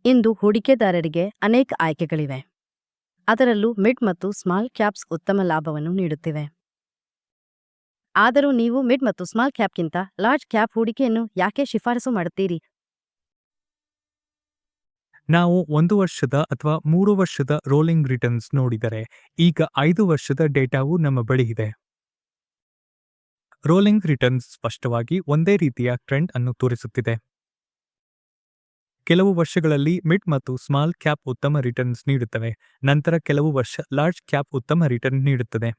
ಇಂದು ಹೂಡಿಕೆದಾರರಿಗೆ ಅನೇಕ ಆಯ್ಕೆಗಳಿವೆ. ಅದರಲ್ಲೂ ಮಿಡ್ ಮತ್ತು ಸ್ಮಾಲ್ ಕ್ಯಾಪ್ಸ್ ಉತ್ತಮ ಲಾಭವನ್ನು ನೀಡುತ್ತಿವೆ. ಆದರೂ ನೀವು ಮಿಡ್ ಮತ್ತು ಸ್ಮಾಲ್ ಕ್ಯಾಪ್ಗಿಂತ ಲಾರ್ಜ್ ಕ್ಯಾಪ್ ಹೂಡಿಕೆಯನ್ನು ಯಾಕೆ ಶಿಫಾರಸು ಮಾಡುತ್ತೀರಿ? ನಾವು 1 ವರ್ಷದ ಅಥವಾ 3 ವರ್ಷದ ರೋಲಿಂಗ್ ರಿಟರ್ನ್ಸ್ ನೋಡಿದರೆ ಈಗ 5 ವರ್ಷದ ಡೇಟಾವು ನಮ್ಮ ಬಳಿ ಇದೆ. ರೋಲಿಂಗ್ ರಿಟರ್ನ್ಸ್ ಸ್ಪಷ್ಟವಾಗಿ ಒಂದೇ ರೀತಿಯ ಟ್ರೆಂಡ್ ಅನ್ನು ತೋರಿಸುತ್ತಿದೆ. ಕೆಲವು ವರ್ಷಗಳಲ್ಲಿ ಮಿಡ್ ಮತ್ತು ಸ್ಮಾಲ್ ಕ್ಯಾಪ್ ಉತ್ತಮ ರಿಟರ್ನ್ಸ್ ನೀಡುತ್ತವೆ, ನಂತರ ಕೆಲವು ವರ್ಷ ಲಾರ್ಜ್ ಕ್ಯಾಪ್ ಉತ್ತಮ ರಿಟರ್ನ್ ನೀಡುತ್ತದೆ.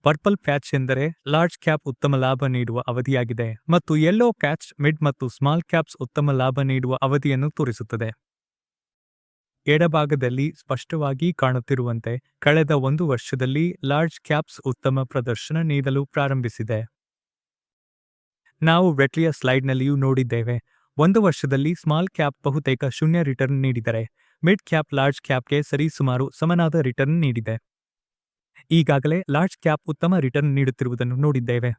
ಪರ್ಪಲ್ ಪ್ಯಾಚ್ ಎಂದರೆ ಲಾರ್ಜ್ ಕ್ಯಾಪ್ ಉತ್ತಮ ಲಾಭ ನೀಡುವ ಅವಧಿಯಾಗಿದೆ ಮತ್ತು ಯೆಲ್ಲೋ ಪ್ಯಾಚ್ ಮಿಡ್ ಮತ್ತು ಸ್ಮಾಲ್ ಕ್ಯಾಪ್ಸ್ ಉತ್ತಮ ಲಾಭ ನೀಡುವ ಅವಧಿಯನ್ನು ತೋರಿಸುತ್ತದೆ. ಎಡಭಾಗದಲ್ಲಿ ಸ್ಪಷ್ಟವಾಗಿ ಕಾಣುತ್ತಿರುವಂತೆ ಕಳೆದ 1 ವರ್ಷದಲ್ಲಿ ಲಾರ್ಜ್ ಕ್ಯಾಪ್ಸ್ ಉತ್ತಮ ಪ್ರದರ್ಶನ ನೀಡಲು ಪ್ರಾರಂಭಿಸಿದೆ. ನಾವು ವೆಟ್ಲಿಯ ಸ್ಲೈಡ್ನಲ್ಲಿಯೂ ನೋಡಿದ್ದೇವೆ. 1 ವರ್ಷದಲ್ಲಿ ಸ್ಮಾಲ್ ಕ್ಯಾಪ್ ಬಹುತೇಕ ಶೂನ್ಯ ರಿಟರ್ನ್ ನೀಡಿದರೆ ಮಿಡ್ ಕ್ಯಾಪ್ ಲಾರ್ಜ್ ಕ್ಯಾಪ್ಗೆ ಸರಿಸುಮಾರು ಸಮನಾದ ರಿಟರ್ನ್ ನೀಡಿದೆ. ಈಗಾಗಲೇ ಲಾರ್ಜ್ ಕ್ಯಾಪ್ ಉತ್ತಮ ರಿಟರ್ನ್ ನೀಡುತ್ತಿರುವುದನ್ನು ನೋಡಿದ್ದೇವೆ.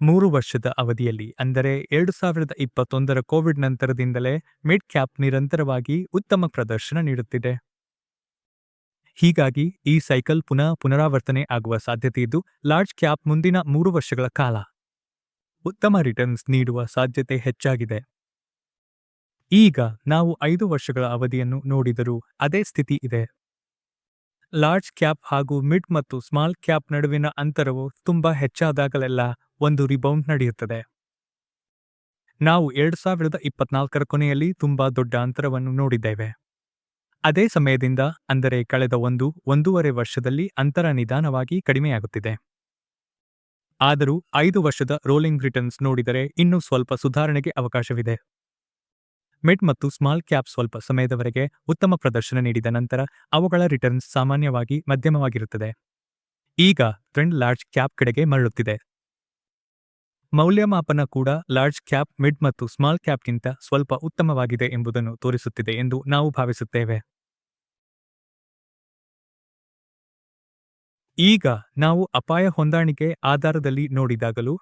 3 ವರ್ಷದ ಅವಧಿಯಲ್ಲಿ ಅಂದರೆ 2021ರ ಕೋವಿಡ್ ನಂತರದಿಂದಲೇ ಮಿಡ್ ಕ್ಯಾಪ್ ನಿರಂತರವಾಗಿ ಉತ್ತಮ ಪ್ರದರ್ಶನ ನೀಡುತ್ತಿದೆ. ಹೀಗಾಗಿ ಈ ಸೈಕಲ್ ಪುನರಾವರ್ತನೆ ಆಗುವ ಸಾಧ್ಯತೆಯಿದ್ದು ಲಾರ್ಜ್ ಕ್ಯಾಪ್ ಮುಂದಿನ 3 ವರ್ಷಗಳ ಕಾಲ ಉತ್ತಮ ರಿಟರ್ನ್ಸ್ ನೀಡುವ ಸಾಧ್ಯತೆ ಹೆಚ್ಚಾಗಿದೆ. ಈಗ ನಾವು 5 ವರ್ಷಗಳ ಅವಧಿಯನ್ನು ನೋಡಿದರೂ ಅದೇ ಸ್ಥಿತಿ ಇದೆ. ಲಾರ್ಜ್ ಕ್ಯಾಪ್ ಹಾಗೂ ಮಿಡ್ ಮತ್ತು ಸ್ಮಾಲ್ ಕ್ಯಾಪ್ ನಡುವಿನ ಅಂತರವು ತುಂಬಾ ಹೆಚ್ಚಾದಾಗಲೆಲ್ಲ ಒಂದು ರಿಬೌಂಡ್ ನಡೆಯುತ್ತದೆ. ನಾವು 2024ರ ಕೊನೆಯಲ್ಲಿ ತುಂಬಾ ದೊಡ್ಡ ಅಂತರವನ್ನು ನೋಡಿದ್ದೇವೆ. ಅದೇ ಸಮಯದಿಂದ ಅಂದರೆ ಕಳೆದ 1-1.5 ವರ್ಷದಲ್ಲಿ ಅಂತರ ನಿಧಾನವಾಗಿ ಕಡಿಮೆಯಾಗುತ್ತಿದೆ. ಆದರೂ 5 ವರ್ಷದ ರೋಲಿಂಗ್ ರಿಟರ್ನ್ಸ್ ನೋಡಿದರೆ ಇನ್ನೂ ಸ್ವಲ್ಪ ಸುಧಾರಣೆಗೆ ಅವಕಾಶವಿದೆ. ಮಿಡ್ ಮತ್ತು ಸ್ಮಾಲ್ ಕ್ಯಾಪ್ ಸ್ವಲ್ಪ ಸಮಯದವರೆಗೆ ಉತ್ತಮ ಪ್ರದರ್ಶನ ನೀಡಿದ ನಂತರ ಅವುಗಳ ರಿಟರ್ನ್ಸ್ ಸಾಮಾನ್ಯವಾಗಿ ಮಧ್ಯಮವಾಗಿರುತ್ತದೆ. ಈಗ ಟ್ರೆಂಡ್ ಲಾರ್ಜ್ ಕ್ಯಾಪ್ ಕಡೆಗೆ ಮರಳುತ್ತಿದೆ. ಮೌಲ್ಯಮಾಪನ ಕೂಡ ಲಾರ್ಜ್ ಕ್ಯಾಪ್ ಮಿಡ್ ಮತ್ತು ಸ್ಮಾಲ್ ಕ್ಯಾಪ್ಗಿಂತ ಸ್ವಲ್ಪ ಉತ್ತಮವಾಗಿದೆ ಎಂಬುದನ್ನು ತೋರಿಸುತ್ತಿದೆ ಎಂದು ನಾವು ಭಾವಿಸುತ್ತೇವೆ. ಈಗ ನಾವು ಅಪಾಯ ಹೊಂದಾಣಿಕೆ ಆಧಾರದಲ್ಲಿ ನೋಡಿದಾಗಲೂ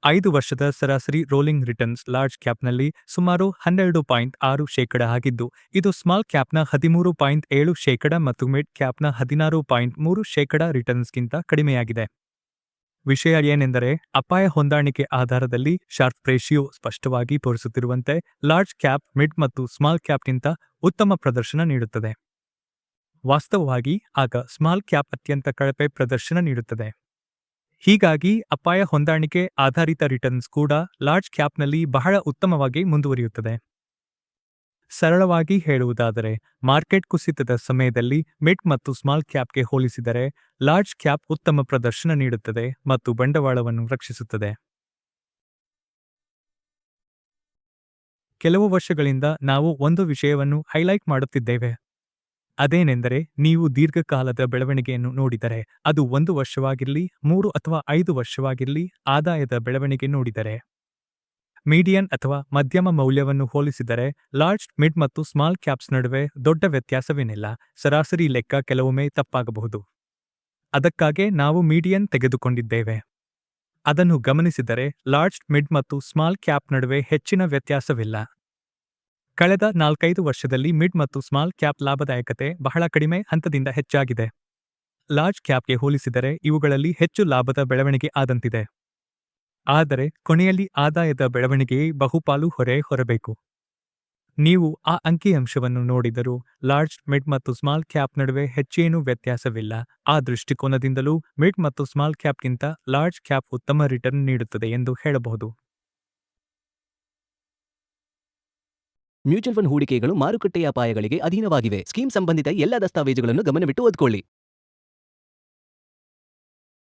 5 ವರ್ಷದ ಸರಾಸರಿ ರೋಲಿಂಗ್ ರಿಟರ್ನ್ಸ್ ಲಾರ್ಜ್ ಕ್ಯಾಪ್ನಲ್ಲಿ ಸುಮಾರು 12.6% ಆಗಿದ್ದು ಇದು ಸ್ಮಾಲ್ ಕ್ಯಾಪ್ನ 13.7% ಮತ್ತು ಮಿಡ್ ಕ್ಯಾಪ್ನ 16.3% ರಿಟರ್ನ್ಸ್ಗಿಂತ ಕಡಿಮೆಯಾಗಿದೆ. ವಿಷಯ ಏನೆಂದರೆ ಅಪಾಯ ಹೊಂದಾಣಿಕೆ ಆಧಾರದಲ್ಲಿ ಶಾರ್ಪ್ ರೇಷಿಯೋ ಸ್ಪಷ್ಟವಾಗಿ ತೋರಿಸುತ್ತಿರುವಂತೆ ಲಾರ್ಜ್ ಕ್ಯಾಪ್ ಮಿಡ್ ಮತ್ತು ಸ್ಮಾಲ್ ಕ್ಯಾಪ್ಗಿಂತ ಉತ್ತಮ ಪ್ರದರ್ಶನ ನೀಡುತ್ತದೆ. ವಾಸ್ತವವಾಗಿ ಆಗ ಸ್ಮಾಲ್ ಕ್ಯಾಪ್ ಅತ್ಯಂತ ಕಳಪೆ ಪ್ರದರ್ಶನ ನೀಡುತ್ತದೆ. ಹೀಗಾಗಿ ಅಪಾಯ ಹೊಂದಾಣಿಕೆ ಆಧಾರಿತ ರಿಟರ್ನ್ಸ್ ಕೂಡ ಲಾರ್ಜ್ ಕ್ಯಾಪ್ನಲ್ಲಿ ಬಹಳ ಉತ್ತಮವಾಗಿ ಮುಂದುವರಿಯುತ್ತದೆ. ಸರಳವಾಗಿ ಹೇಳುವುದಾದರೆ ಮಾರ್ಕೆಟ್ ಕುಸಿತದ ಸಮಯದಲ್ಲಿ ಮಿಡ್ ಮತ್ತು ಸ್ಮಾಲ್ ಕ್ಯಾಪ್ಗೆ ಹೋಲಿಸಿದರೆ ಲಾರ್ಜ್ ಕ್ಯಾಪ್ ಉತ್ತಮ ಪ್ರದರ್ಶನ ನೀಡುತ್ತದೆ ಮತ್ತು ಬಂಡವಾಳವನ್ನು ರಕ್ಷಿಸುತ್ತದೆ. ಕೆಲವು ವರ್ಷಗಳಿಂದ ನಾವು ಒಂದು ವಿಷಯವನ್ನು ಹೈಲೈಟ್ ಮಾಡುತ್ತಿದ್ದೇವೆ. ಅದೇನೆಂದರೆ ನೀವು ದೀರ್ಘಕಾಲದ ಬೆಳವಣಿಗೆಯನ್ನು ನೋಡಿದರೆ ಅದು 1 ವರ್ಷವಾಗಿರಲಿ 3 ಅಥವಾ 5 ವರ್ಷವಾಗಿರಲಿ ಆದಾಯದ ಬೆಳವಣಿಗೆ ನೋಡಿದರೆ ಮೀಡಿಯನ್ ಅಥವಾ ಮಧ್ಯಮ ಮೌಲ್ಯವನ್ನು ಹೋಲಿಸಿದರೆ ಲಾರ್ಜ್ ಮಿಡ್ ಮತ್ತು ಸ್ಮಾಲ್ ಕ್ಯಾಪ್ಸ್ ನಡುವೆ ದೊಡ್ಡ ವ್ಯತ್ಯಾಸವೇನಿಲ್ಲ. ಸರಾಸರಿ ಲೆಕ್ಕ ಕೆಲವೊಮ್ಮೆ ತಪ್ಪಾಗಬಹುದು. ಅದಕ್ಕಾಗಿ ನಾವು ಮೀಡಿಯನ್ ತೆಗೆದುಕೊಂಡಿದ್ದೇವೆ. ಅದನ್ನು ಗಮನಿಸಿದರೆ ಲಾರ್ಜ್ ಮಿಡ್ ಮತ್ತು ಸ್ಮಾಲ್ ಕ್ಯಾಪ್ ನಡುವೆ ಹೆಚ್ಚಿನ ವ್ಯತ್ಯಾಸವಿಲ್ಲ. ಕಳೆದ 4-5 ವರ್ಷದಲ್ಲಿ ಮಿಡ್ ಮತ್ತು ಸ್ಮಾಲ್ ಕ್ಯಾಪ್ ಲಾಭದಾಯಕತೆ ಬಹಳ ಕಡಿಮೆ ಹಂತದಿಂದ ಹೆಚ್ಚಾಗಿದೆ. ಲಾರ್ಜ್ ಕ್ಯಾಪ್ಗೆ ಹೋಲಿಸಿದರೆ ಇವುಗಳಲ್ಲಿ ಹೆಚ್ಚು ಲಾಭದ ಬೆಳವಣಿಗೆ ಆದಂತಿದೆ. ಆದರೆ ಕೊನೆಯಲ್ಲಿ ಆದಾಯದ ಬೆಳವಣಿಗೆಯೇ ಬಹುಪಾಲು ಹೊರಬೇಕು. ನೀವು ಆ ಅಂಕಿಅಂಶವನ್ನು ನೋಡಿದರೂ ಲಾರ್ಜ್ ಮಿಡ್ ಮತ್ತು ಸ್ಮಾಲ್ ಕ್ಯಾಪ್ ನಡುವೆ ಹೆಚ್ಚೇನೂ ವ್ಯತ್ಯಾಸವಿಲ್ಲ. ಆ ದೃಷ್ಟಿಕೋನದಿಂದಲೂ ಮಿಡ್ ಮತ್ತು ಸ್ಮಾಲ್ ಕ್ಯಾಪ್ಗಿಂತ ಲಾರ್ಜ್ ಕ್ಯಾಪ್ ಉತ್ತಮ ರಿಟರ್ನ್ ನೀಡುತ್ತದೆ ಎಂದು ಹೇಳಬಹುದು. ಮ್ಯೂಚುವಲ್ ಫಂಡ್ ಹೂಡಿಕೆಗಳು ಮಾರುಕಟ್ಟೆಯ ಅಪಾಯಗಳಿಗೆ ಅಧೀನವಾಗಿವೆ. ಸ್ಕೀಮ್ ಸಂಬಂಧಿತ ಎಲ್ಲ ದಸ್ತಾವೇಜುಗಳನ್ನು ಗಮನವಿಟ್ಟು ಓದಿಕೊಳ್ಳಿ.